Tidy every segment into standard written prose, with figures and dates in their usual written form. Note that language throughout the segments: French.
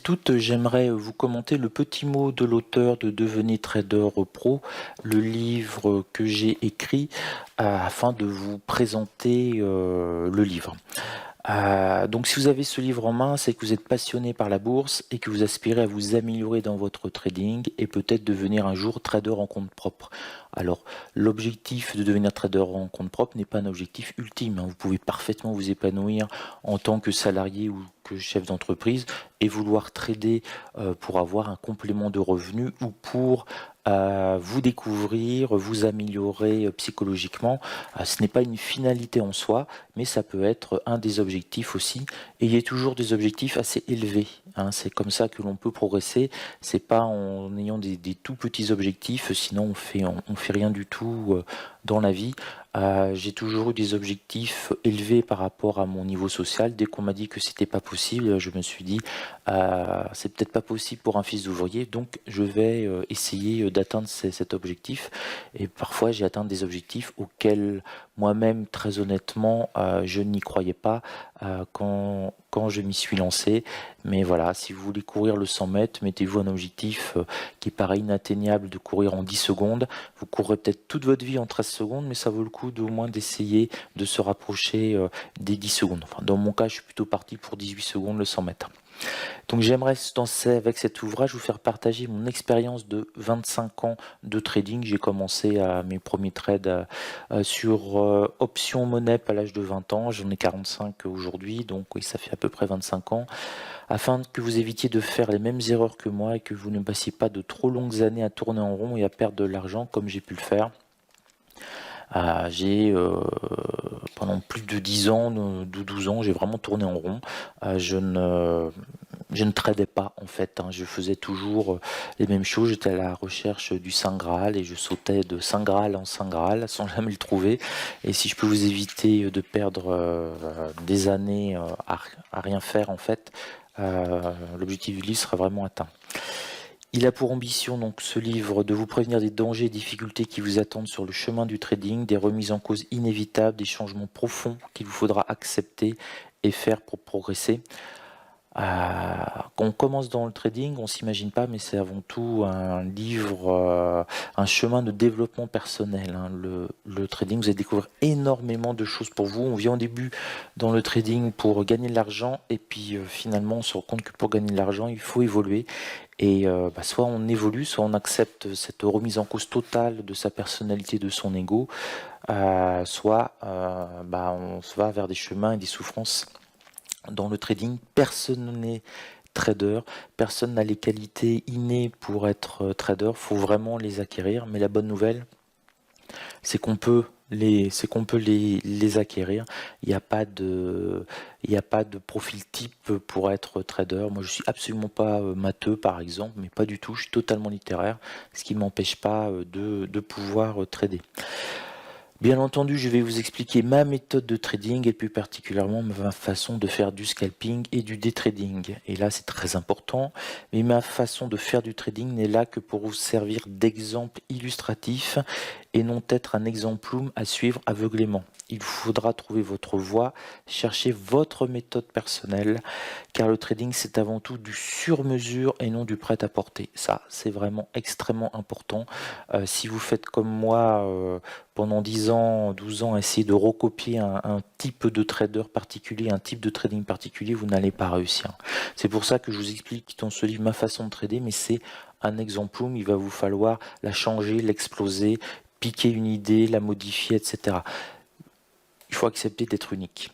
Toutes, j'aimerais vous commenter le petit mot de l'auteur de Devenez Trader Pro, le livre que j'ai écrit afin de vous présenter le livre. Donc si vous avez ce livre en main, c'est que vous êtes passionné par la bourse et que vous aspirez à vous améliorer dans votre trading et peut-être devenir un jour trader en compte propre. Alors l'objectif de devenir trader en compte propre n'est pas un objectif ultime, hein. Vous pouvez parfaitement vous épanouir en tant que salarié ou que chef d'entreprise et vouloir trader pour avoir un complément de revenus ou pour vous découvrir, vous améliorer psychologiquement. Ce n'est pas une finalité en soi, mais ça peut être un des objectifs aussi. Ayez toujours des objectifs assez élevés, hein. C'est comme ça que l'on peut progresser. C'est pas en ayant des tout petits objectifs, sinon on fait rien du tout dans la vie. J'ai toujours eu des objectifs élevés par rapport à mon niveau social. Dès qu'on m'a dit que c'était pas possible, je me suis dit c'est peut-être pas possible pour un fils d'ouvrier, donc je vais essayer d'atteindre cet objectif. Et parfois j'ai atteint des objectifs auxquels moi-même, très honnêtement, je n'y croyais pas quand je m'y suis lancé. Mais voilà, si vous voulez courir le 100 mètres, mettez-vous un objectif qui paraît inatteignable de courir en 10 secondes. Vous courrez peut-être toute votre vie en 13 secondes, mais ça vaut le coup d'au moins d'essayer de se rapprocher des 10 secondes. Enfin, dans mon cas, je suis plutôt parti pour 18 secondes le 100 mètres. Donc j'aimerais avec cet ouvrage vous faire partager mon expérience de 25 ans de trading. J'ai commencé mes premiers trades sur option monnaie à l'âge de 20 ans. J'en ai 45 aujourd'hui, donc oui, ça fait à peu près 25 ans. Afin que vous évitiez de faire les mêmes erreurs que moi et que vous ne passiez pas de trop longues années à tourner en rond et à perdre de l'argent comme j'ai pu le faire. J'ai pendant plus de 10 ans, de 12 ans, j'ai vraiment tourné en rond. Je ne tradais pas en fait, hein. Je faisais toujours les mêmes choses. J'étais à la recherche du Saint Graal et je sautais de Saint Graal en Saint Graal sans jamais le trouver. Et si je peux vous éviter de perdre des années à rien faire en fait, l'objectif du livre sera vraiment atteint. Il a pour ambition, donc, ce livre, de vous prévenir des dangers et difficultés qui vous attendent sur le chemin du trading, des remises en cause inévitables, des changements profonds qu'il vous faudra accepter et faire pour progresser. Quand on commence dans le trading, on s'imagine pas, mais c'est avant tout un livre, un chemin de développement personnel, hein. Le trading, vous allez découvrir énormément de choses pour vous. On vient au début dans le trading pour gagner de l'argent, et puis finalement, on se rend compte que pour gagner de l'argent, il faut évoluer. Et soit on évolue, soit on accepte cette remise en cause totale de sa personnalité, de son ego, soit on se va vers des chemins et des souffrances. Dans le trading, personne n'est trader, personne n'a les qualités innées pour être trader, il faut vraiment les acquérir. Mais la bonne nouvelle, c'est qu'on peut les acquérir. Il n'y a pas de profil type pour être trader. Moi, je suis absolument pas matheux, par exemple, mais pas du tout. Je suis totalement littéraire, ce qui m'empêche pas de pouvoir trader. Bien entendu, je vais vous expliquer ma méthode de trading et plus particulièrement ma façon de faire du scalping et du day trading. Et là, c'est très important. Mais ma façon de faire du trading n'est là que pour vous servir d'exemple illustratif et non être un exemplum à suivre aveuglément. Il vous faudra trouver votre voie, chercher votre méthode personnelle, car le trading, c'est avant tout du sur-mesure et non du prêt-à-porter. Ça, c'est vraiment extrêmement important. Si vous faites comme moi pendant 10 ans, 12 ans, essayer de recopier un type de trader particulier, un type de trading particulier, vous n'allez pas réussir. C'est pour ça que je vous explique dans ce livre ma façon de trader, mais c'est un exemplum, il va vous falloir la changer, l'exploser, piquer une idée, la modifier, etc. Il faut accepter d'être unique.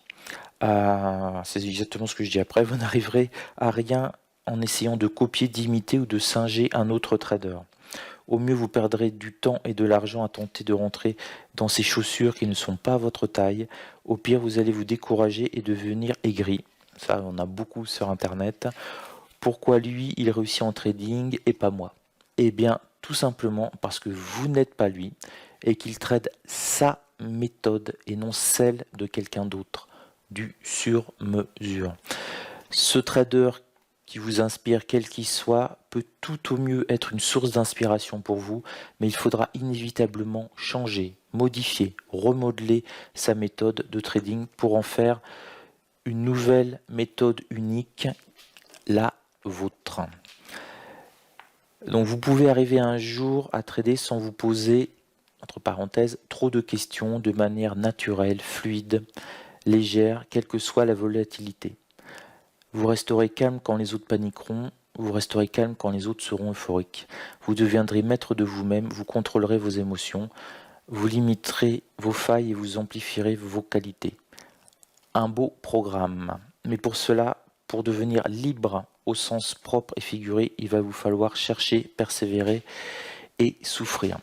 C'est exactement ce que je dis après, vous n'arriverez à rien en essayant de copier, d'imiter ou de singer un autre trader. Au mieux, vous perdrez du temps et de l'argent à tenter de rentrer dans ces chaussures qui ne sont pas à votre taille. Au pire, vous allez vous décourager et devenir aigri. Ça, on a beaucoup sur Internet. Pourquoi lui, il réussit en trading et pas moi? Eh bien, tout simplement parce que vous n'êtes pas lui et qu'il trade sa méthode et non celle de quelqu'un d'autre. Du sur-mesure. Ce trader qui vous inspire, quel qu'il soit, peut tout au mieux être une source d'inspiration pour vous, mais il faudra inévitablement changer, modifier, remodeler sa méthode de trading pour en faire une nouvelle méthode unique, la vôtre. Donc vous pouvez arriver un jour à trader sans vous poser, entre parenthèses, trop de questions, de manière naturelle, fluide, légère, quelle que soit la volatilité. Vous resterez calme quand les autres paniqueront, vous resterez calme quand les autres seront euphoriques. Vous deviendrez maître de vous-même, vous contrôlerez vos émotions, vous limiterez vos failles et vous amplifierez vos qualités. Un beau programme. Mais pour cela, pour devenir libre au sens propre et figuré, il va vous falloir chercher, persévérer et souffrir.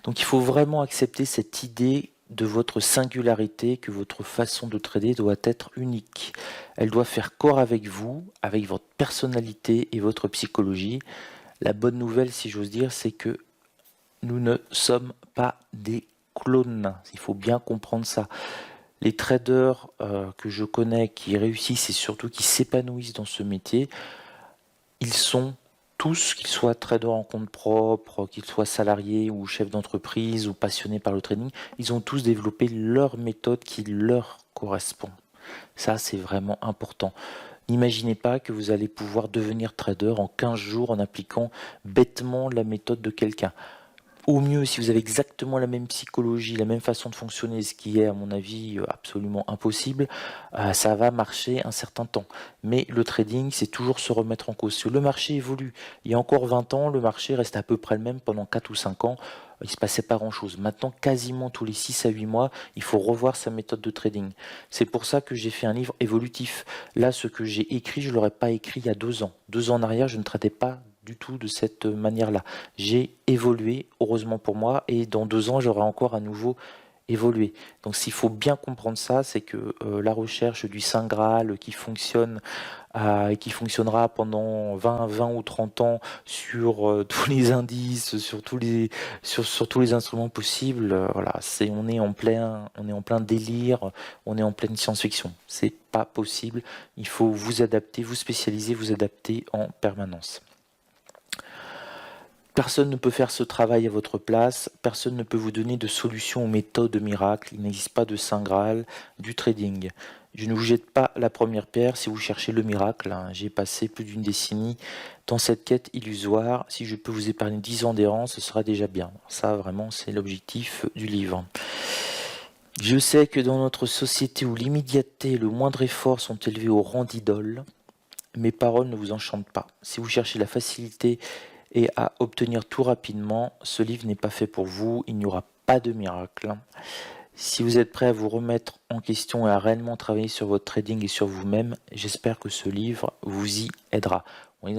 Donc il faut vraiment accepter cette idée de votre singularité, que votre façon de trader doit être unique. Elle doit faire corps avec vous, avec votre personnalité et votre psychologie. La bonne nouvelle, si j'ose dire, c'est que nous ne sommes pas des clones. Il faut bien comprendre ça. Les traders que je connais qui réussissent et surtout qui s'épanouissent dans ce métier, ils sont tous, qu'ils soient traders en compte propre, qu'ils soient salariés ou chefs d'entreprise ou passionnés par le trading, ils ont tous développé leur méthode qui leur correspond. Ça, c'est vraiment important. N'imaginez pas que vous allez pouvoir devenir trader en 15 jours en appliquant bêtement la méthode de quelqu'un. Au mieux, si vous avez exactement la même psychologie, la même façon de fonctionner, ce qui est à mon avis absolument impossible, ça va marcher un certain temps. Mais le trading, c'est toujours se remettre en cause. Si le marché évolue, il y a encore 20 ans, le marché reste à peu près le même pendant 4 ou 5 ans, il ne se passait pas grand-chose. Maintenant, quasiment tous les 6 à 8 mois, il faut revoir sa méthode de trading. C'est pour ça que j'ai fait un livre évolutif. Là, ce que j'ai écrit, je ne l'aurais pas écrit il y a 2 ans. 2 ans en arrière, je ne traitais pas du tout de cette manière-là. J'ai évolué, heureusement pour moi, et dans 2 ans, j'aurai encore à nouveau évolué. Donc s'il faut bien comprendre ça, c'est que la recherche du Saint Graal qui fonctionne et qui fonctionnera pendant 20 ou 30 ans sur tous les indices, sur tous les instruments possibles, voilà, on est en plein délire, on est en pleine science-fiction. C'est pas possible. Il faut vous adapter, vous spécialiser, vous adapter en permanence. Personne ne peut faire ce travail à votre place, personne ne peut vous donner de solution aux méthodes miracles, il n'existe pas de Saint Graal du trading. Je ne vous jette pas la première pierre si vous cherchez le miracle, hein. J'ai passé plus d'une décennie dans cette quête illusoire, si je peux vous épargner 10 ans d'errance, ce sera déjà bien. Ça vraiment c'est l'objectif du livre. Je sais que dans notre société où l'immédiateté et le moindre effort sont élevés au rang d'idole, mes paroles ne vous enchantent pas. Si vous cherchez la facilité et à obtenir tout rapidement, ce livre n'est pas fait pour vous, il n'y aura pas de miracle. Si vous êtes prêt à vous remettre en question et à réellement travailler sur votre trading et sur vous-même, j'espère que ce livre vous y aidera. On est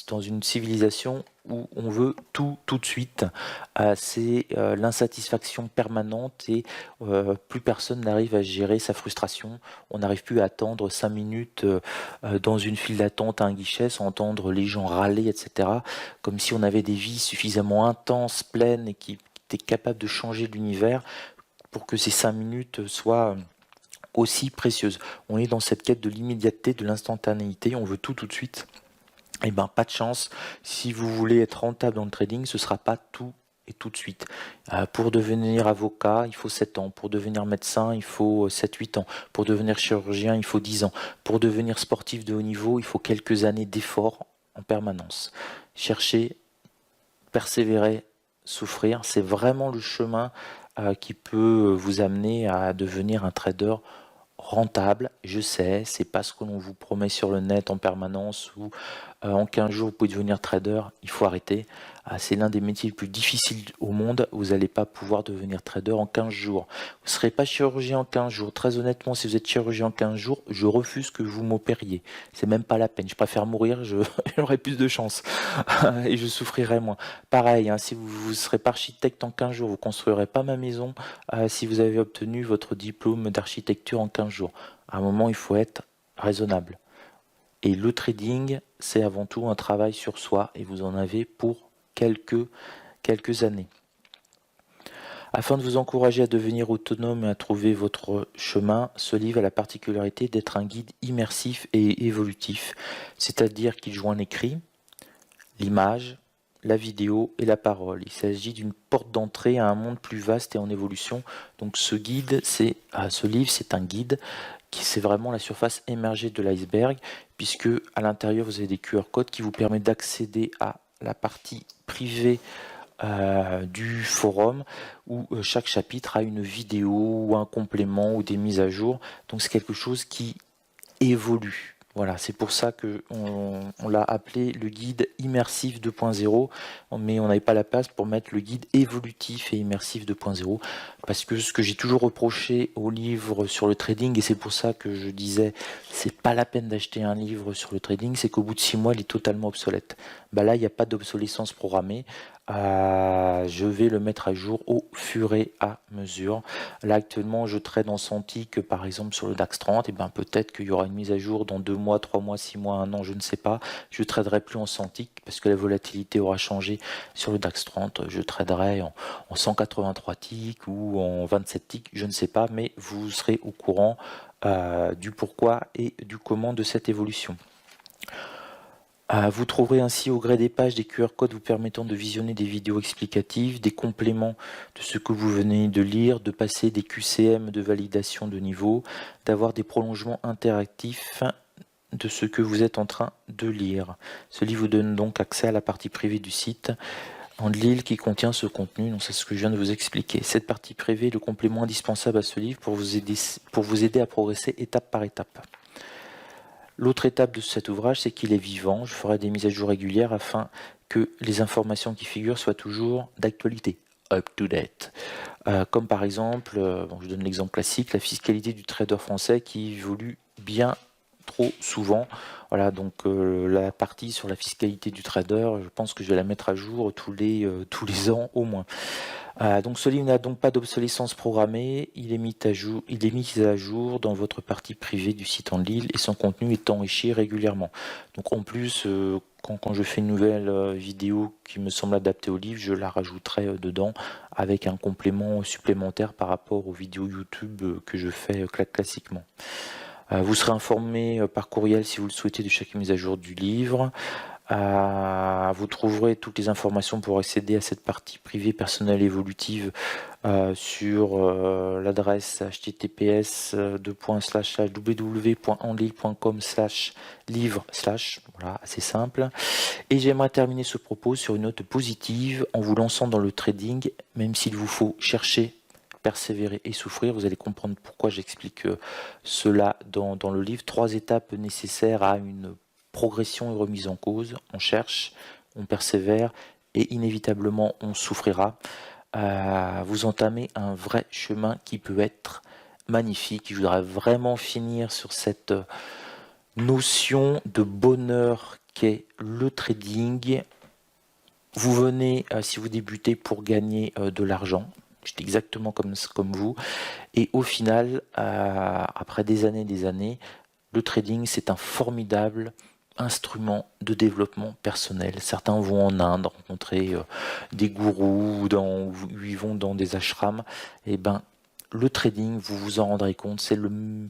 dans une civilisation où on veut tout de suite. C'est l'insatisfaction permanente et plus personne n'arrive à gérer sa frustration. On n'arrive plus à attendre 5 minutes dans une file d'attente à un guichet sans entendre les gens râler, etc. Comme si on avait des vies suffisamment intenses, pleines et qui étaient capables de changer l'univers pour que ces 5 minutes soient aussi précieuses. On est dans cette quête de l'immédiateté, de l'instantanéité, on veut tout de suite. Eh ben, pas de chance. Si vous voulez être rentable dans le trading, ce ne sera pas tout et tout de suite. Pour devenir avocat, il faut 7 ans. Pour devenir médecin, il faut 7-8 ans. Pour devenir chirurgien, il faut 10 ans. Pour devenir sportif de haut niveau, il faut quelques années d'efforts en permanence. Chercher, persévérer, souffrir, c'est vraiment le chemin qui peut vous amener à devenir un trader rentable. Je sais, c'est pas ce que l'on vous promet sur le net en permanence ou en 15 jours vous pouvez devenir trader, il faut arrêter. C'est l'un des métiers les plus difficiles au monde, vous n'allez pas pouvoir devenir trader en 15 jours. Vous ne serez pas chirurgien en 15 jours. Très honnêtement, si vous êtes chirurgien en 15 jours, je refuse que vous m'opériez. C'est même pas la peine. Je préfère mourir, j'aurai plus de chance et je souffrirai moins. Pareil, hein, si vous ne serez pas architecte en 15 jours, vous ne construirez pas ma maison si vous avez obtenu votre diplôme d'architecture en 15 jours. À un moment, il faut être raisonnable. Et le trading, c'est avant tout un travail sur soi et vous en avez pour quelques années. Afin de vous encourager à devenir autonome et à trouver votre chemin, ce livre a la particularité d'être un guide immersif et évolutif, c'est-à-dire qu'il joint l'écrit, l'image, la vidéo et la parole. Il s'agit d'une porte d'entrée à un monde plus vaste et en évolution. Donc ce livre, c'est un guide qui c'est vraiment la surface émergée de l'iceberg, puisque à l'intérieur vous avez des QR codes qui vous permettent d'accéder à la partie privée du forum où chaque chapitre a une vidéo ou un complément ou des mises à jour. Donc c'est quelque chose qui évolue. Voilà, c'est pour ça que on l'a appelé le guide immersif 2.0, mais on n'avait pas la place pour mettre le guide évolutif et immersif 2.0, parce que ce que j'ai toujours reproché au livre sur le trading, et c'est pour ça que je disais c'est pas la peine d'acheter un livre sur le trading, c'est qu'au bout de 6 mois il est totalement obsolète. Bah là il n'y a pas d'obsolescence programmée. Je vais le mettre à jour au fur et à mesure. Là actuellement je trade en Santic par exemple sur le DAX 30, et ben peut-être qu'il y aura une mise à jour dans 2 mois, 3 mois, 6 mois, 1 an, je ne sais pas. Je ne traderai plus en Santic parce que la volatilité aura changé sur le DAX 30. Je traderai en 183 ticks ou en 27 ticks, je ne sais pas, mais vous serez au courant du pourquoi et du comment de cette évolution. Vous trouverez ainsi au gré des pages des QR codes vous permettant de visionner des vidéos explicatives, des compléments de ce que vous venez de lire, de passer des QCM de validation de niveau, d'avoir des prolongements interactifs de ce que vous êtes en train de lire. Ce livre vous donne donc accès à la partie privée du site Andlil qui contient ce contenu, donc c'est ce que je viens de vous expliquer. Cette partie privée est le complément indispensable à ce livre pour vous aider à progresser étape par étape. L'autre étape de cet ouvrage, c'est qu'il est vivant. Je ferai des mises à jour régulières afin que les informations qui figurent soient toujours d'actualité, up to date. Comme par exemple, bon, je donne l'exemple classique, la fiscalité du trader français qui évolue bien trop souvent. Voilà, donc la partie sur la fiscalité du trader, je pense que je vais la mettre à jour tous les ans au moins. Donc ce livre n'a donc pas d'obsolescence programmée, il est mis à jour dans votre partie privée du site Andlil et son contenu est enrichi régulièrement. Donc en plus, quand je fais une nouvelle vidéo qui me semble adaptée au livre, je la rajouterai dedans avec un complément supplémentaire par rapport aux vidéos YouTube que je fais classiquement. Vous serez informé par courriel si vous le souhaitez de chaque mise à jour du livre. Vous trouverez toutes les informations pour accéder à cette partie privée personnelle évolutive sur l'adresse https://www.andlil.com/livre/, voilà, assez simple. Et j'aimerais terminer ce propos sur une note positive en vous lançant dans le trading, même s'il vous faut chercher, persévérer et souffrir. Vous allez comprendre pourquoi j'explique cela dans le livre. 3 étapes nécessaires à une progression et remise en cause. On cherche, on persévère et inévitablement on souffrira. Vous entamez un vrai chemin qui peut être magnifique. Je voudrais vraiment finir sur cette notion de bonheur qu'est le trading. Vous venez, si vous débutez, pour gagner de l'argent. J'étais exactement comme vous. Et au final, après des années, le trading, c'est un formidable instrument de développement personnel. Certains vont en Inde rencontrer des gourous, ils vont dans des ashrams. Et ben, le trading, vous vous en rendrez compte, c'est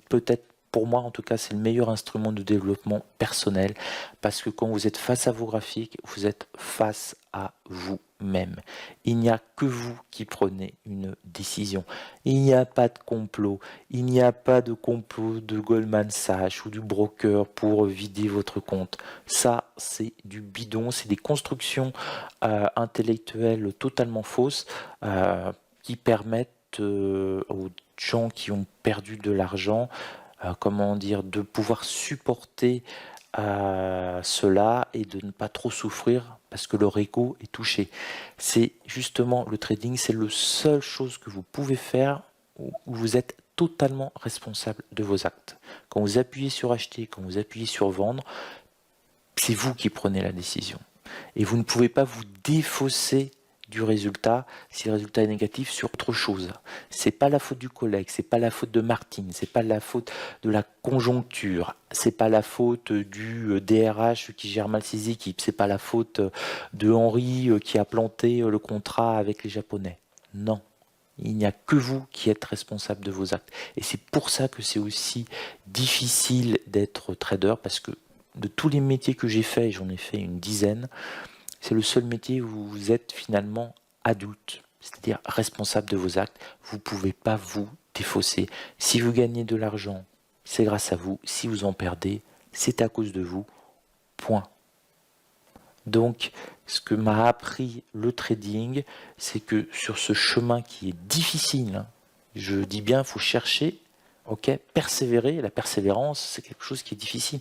peut-être pour moi en tout cas, c'est le meilleur instrument de développement personnel parce que quand vous êtes face à vos graphiques, vous êtes face à vous-même. Il n'y a que vous qui prenez une décision. Il n'y a pas de complot. Il n'y a pas de complot de Goldman Sachs ou du broker pour vider votre compte. Ça, c'est du bidon. C'est des constructions intellectuelles totalement fausses qui permettent aux gens qui ont perdu de l'argent de pouvoir supporter cela et de ne pas trop souffrir parce que leur ego est touché. C'est justement le trading, c'est la seule chose que vous pouvez faire où vous êtes totalement responsable de vos actes. Quand vous appuyez sur acheter, quand vous appuyez sur vendre, c'est vous qui prenez la décision. Et vous ne pouvez pas vous défausser du résultat, si le résultat est négatif, sur autre chose. C'est pas la faute du collègue, c'est pas la faute de Martine, c'est pas la faute de la conjoncture, c'est pas la faute du DRH qui gère mal ses équipes, c'est pas la faute de Henri qui a planté le contrat avec les Japonais. Non. Il n'y a que vous qui êtes responsable de vos actes. Et c'est pour ça que c'est aussi difficile d'être trader, parce que de tous les métiers que j'ai fait, j'en ai fait une dizaine, c'est le seul métier où vous êtes finalement adulte, c'est-à-dire responsable de vos actes. Vous ne pouvez pas vous défausser. Si vous gagnez de l'argent, c'est grâce à vous. Si vous en perdez, c'est à cause de vous. Point. Donc, ce que m'a appris le trading, c'est que sur ce chemin qui est difficile, hein, je dis bien, il faut chercher, ok, persévérer. La persévérance, c'est quelque chose qui est difficile.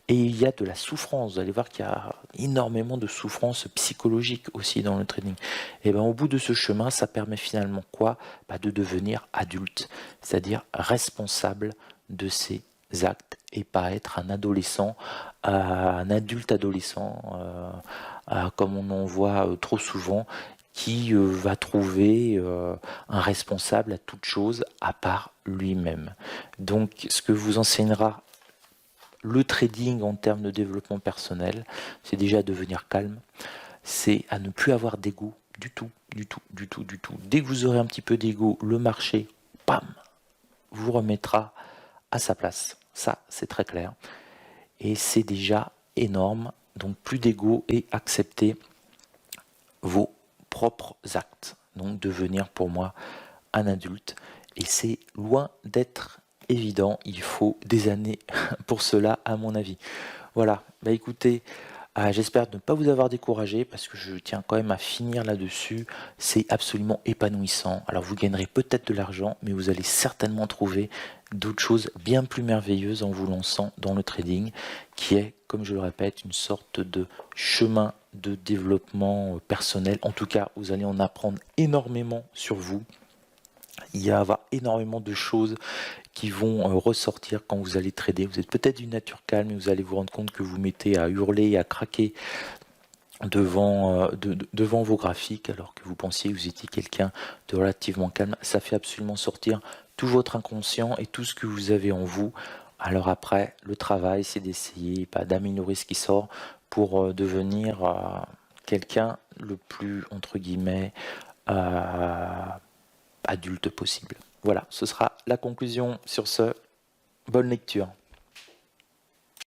Et il y a de la souffrance. Vous allez voir qu'il y a énormément de souffrance psychologique aussi dans le trading. Et bien, au bout de ce chemin, ça permet finalement quoi? De devenir adulte, c'est-à-dire responsable de ses actes et pas être un adolescent, un adulte adolescent, comme on en voit trop souvent, qui va trouver un responsable à toute chose à part lui-même. Donc, ce que vous enseignera le trading en termes de développement personnel, c'est déjà à devenir calme, c'est à ne plus avoir d'ego du tout, du tout, du tout, du tout. Dès que vous aurez un petit peu d'ego, le marché, bam, vous remettra à sa place. Ça, c'est très clair. Et c'est déjà énorme. Donc plus d'ego et accepter vos propres actes. Donc devenir pour moi un adulte. Et c'est loin d'être évident. Il faut des années pour cela, à mon avis. Voilà. Écoutez, j'espère ne pas vous avoir découragé parce que je tiens quand même à finir là-dessus. C'est absolument épanouissant. Alors vous gagnerez peut-être de l'argent, mais vous allez certainement trouver d'autres choses bien plus merveilleuses en vous lançant dans le trading, qui est, comme je le répète, une sorte de chemin de développement personnel. En tout cas, vous allez en apprendre énormément sur vous. Il y a avoir énormément de choses qui vont ressortir quand vous allez trader. Vous êtes peut-être d'une nature calme, mais vous allez vous rendre compte que vous mettez à hurler, à craquer devant, devant vos graphiques, alors que vous pensiez que vous étiez quelqu'un de relativement calme. Ça fait absolument sortir tout votre inconscient et tout ce que vous avez en vous. Alors après, le travail, c'est d'essayer d'améliorer ce qui sort pour devenir quelqu'un le plus, entre guillemets, adulte possible. Voilà, ce sera la conclusion sur ce. Bonne lecture.